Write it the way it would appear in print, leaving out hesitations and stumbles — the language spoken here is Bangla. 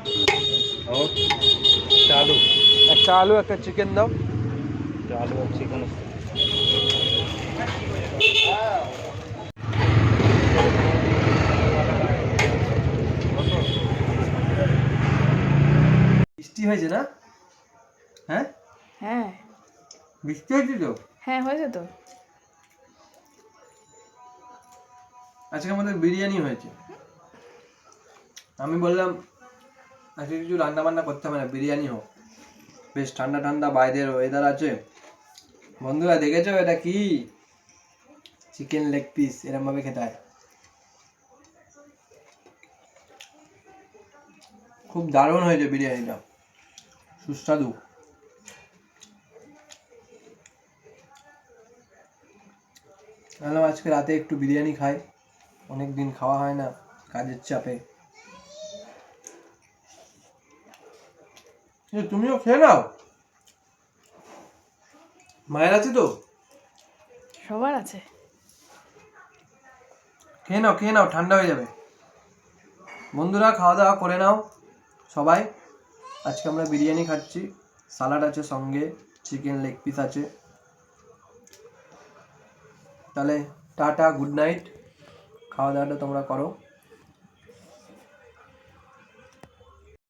और चालू একটা আলু একটা চিকেন দাও। चालू और चिकन বৃষ্টি হয়েছে না? হ্যাঁ হ্যাঁ বৃষ্টি হয়েছে তো। হ্যাঁ হয়েছে তো। আজকে আমাদের বিরিয়ানি হয়েছে। আমি বললাম আজকে কিছু রান্না বান্না করতে হবে না, বিরিয়ানি হোক। বেশ ঠান্ডা ঠান্ডা বাইরের ওয়েদার আছে। বন্ধুরা দেখেছো এটা কি? চিকেন লেগ পিস এরকম ভাবে খেতে হয়। খুব দারুণ হয়েছে বিরিয়ানিটা, সুস্বাদু। ভাবলাম আজকে রাতে একটু বিরিয়ানি খাই, অনেক দিন খাওয়া হয় না কাজের চাপে। তুমিও খেয়ে নাও, মায়ের আছে তো। সবার আছে। খেয়ে নাও খেয়ে নাও, ঠান্ডা হয়ে যাবে। বন্ধুরা খাওয়া দাওয়া করে নাও সবাই। আজকে আমরা বিরিয়ানি খাচ্ছি, সালাড আছে সঙ্গে, চিকেন লেগ পিস আছে। তাহলে টাটা, গুড নাইট, খাওয়া দাওয়াটা তোমরা করো।